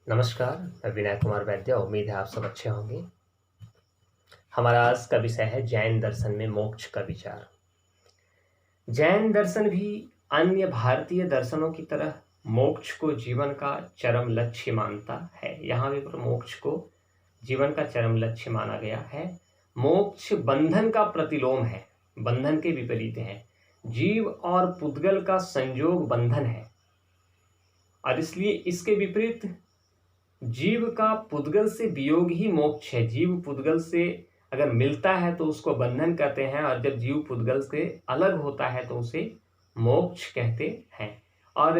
नमस्कार, मैं विनय कुमार वैद्य। उम्मीद है आप सब अच्छे होंगे। हमारा आज का विषय है जैन दर्शन में मोक्ष का विचार। जैन दर्शन भी अन्य भारतीय दर्शनों की तरह मोक्ष को जीवन का चरम लक्ष्य मानता है। यहाँ भी मोक्ष को जीवन का चरम लक्ष्य माना गया है। मोक्ष बंधन का प्रतिलोम है, बंधन के विपरीत है। जीव और पुद्गल का संयोग बंधन है और इसलिए इसके विपरीत जीव का पुद्गल से वियोग ही मोक्ष है। जीव पुद्गल से अगर मिलता है तो उसको बंधन कहते हैं, और जब जीव पुद्गल से अलग होता है तो उसे मोक्ष कहते हैं। और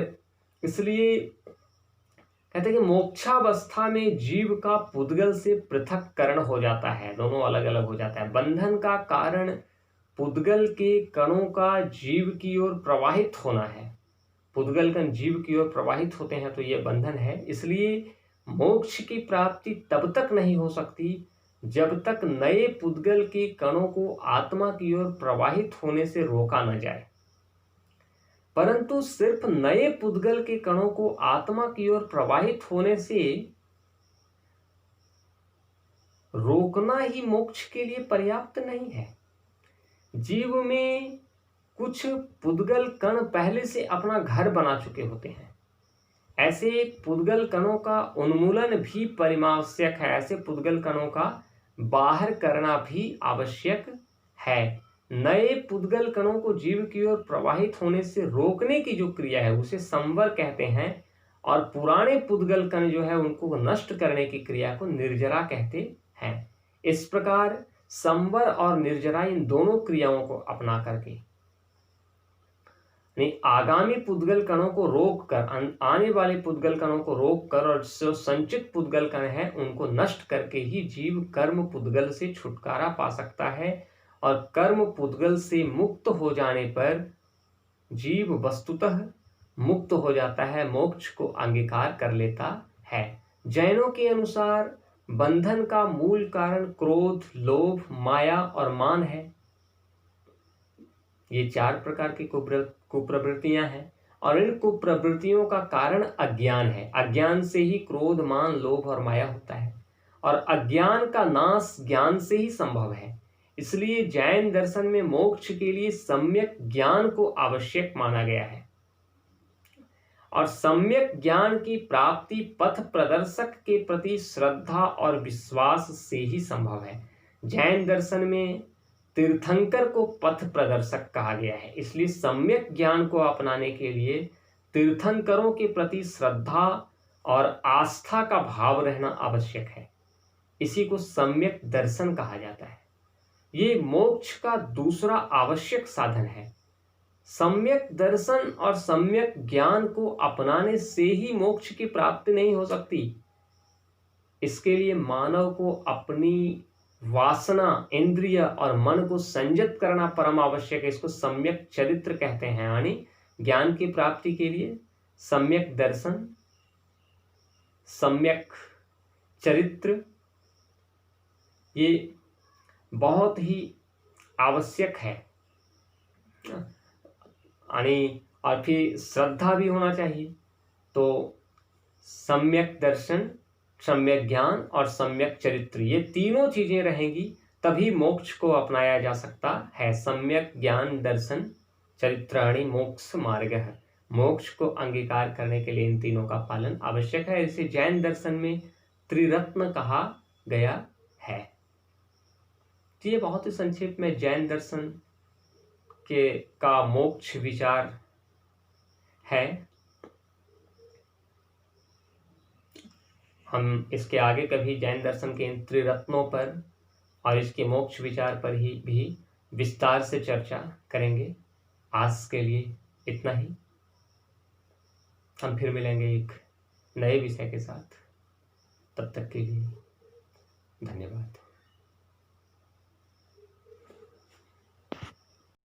इसलिए कहते हैं कि मोक्षावस्था में जीव का पुद्गल से पृथक्करण हो जाता है, दोनों अलग अलग हो जाता है। बंधन का कारण पुद्गल के कणों का जीव की ओर प्रवाहित होना है। पुद्गल कण जीव की ओर प्रवाहित होते हैं तो यह बंधन है। इसलिए मोक्ष की प्राप्ति तब तक नहीं हो सकती जब तक नए पुद्गल के कणों को आत्मा की ओर प्रवाहित होने से रोका न जाए। परंतु सिर्फ नए पुद्गल के कणों को आत्मा की ओर प्रवाहित होने से रोकना ही मोक्ष के लिए पर्याप्त नहीं है। जीव में कुछ पुद्गल कण पहले से अपना घर बना चुके होते हैं। ऐसे पुद्गल कणों का उन्मूलन भी परिमावश्यक है। ऐसे पुद्गल कणों का बाहर करना भी आवश्यक है। नए पुद्गल कणों को जीव की ओर प्रवाहित होने से रोकने की जो क्रिया है उसे संवर कहते हैं, और पुराने पुद्गल कण जो है उनको नष्ट करने की क्रिया को निर्जरा कहते हैं। इस प्रकार संवर और निर्जरा इन दोनों क्रियाओं को अपना करके नहीं, आगामी पुद्गल कणों को रोक कर, आने वाले पुद्गल कणों को रोक कर और जो संचित पुद्गल कण है उनको नष्ट करके ही जीव कर्म पुद्गल से छुटकारा पा सकता है। और कर्म पुद्गल से मुक्त हो जाने पर जीव वस्तुतः मुक्त हो जाता है, मोक्ष को अंगीकार कर लेता है। जैनों के अनुसार बंधन का मूल कारण क्रोध, लोभ, माया और मान है। ये 4 प्रकार की कुप्रवृत्तियां हैं और इन कुप्रवृत्तियों का कारण अज्ञान है। अज्ञान से ही क्रोध, मान, लोभ और माया होता है, और अज्ञान का नाश ज्ञान से ही संभव है। इसलिए जैन दर्शन में मोक्ष के लिए सम्यक ज्ञान को आवश्यक माना गया है, और सम्यक ज्ञान की प्राप्ति पथ प्रदर्शक के प्रति श्रद्धा और विश्वास से ही संभव है। जैन दर्शन में तीर्थंकर को पथ प्रदर्शक कहा गया है। इसलिए सम्यक ज्ञान को अपनाने के लिए तीर्थंकरों के प्रति श्रद्धा और आस्था का भाव रहना आवश्यक है। इसी को सम्यक दर्शन कहा जाता है। ये मोक्ष का दूसरा आवश्यक साधन है। सम्यक दर्शन और सम्यक ज्ञान को अपनाने से ही मोक्ष की प्राप्ति नहीं हो सकती। इसके लिए मानव को अपनी वासना, इंद्रिय और मन को संयत करना परम आवश्यक है। इसको सम्यक चरित्र कहते हैं। यानी ज्ञान की प्राप्ति के लिए सम्यक दर्शन, सम्यक चरित्र ये बहुत ही आवश्यक है। और फिर श्रद्धा भी होना चाहिए। तो सम्यक दर्शन, सम्यक ज्ञान और सम्यक चरित्र, ये तीनों चीजें रहेंगी तभी मोक्ष को अपनाया जा सकता है। सम्यक ज्ञान, दर्शन, चरित्राणि मोक्ष मार्ग है। मोक्ष को अंगीकार करने के लिए इन तीनों का पालन आवश्यक है। इसे जैन दर्शन में त्रिरत्न कहा गया है। तो ये बहुत ही संक्षेप में जैन दर्शन का मोक्ष विचार है। हम इसके आगे कभी जैन दर्शन के इन त्रिरत्नों पर और इसके मोक्ष विचार पर ही भी विस्तार से चर्चा करेंगे। आज के लिए इतना ही। हम फिर मिलेंगे एक नए विषय के साथ। तब तक के लिए धन्यवाद।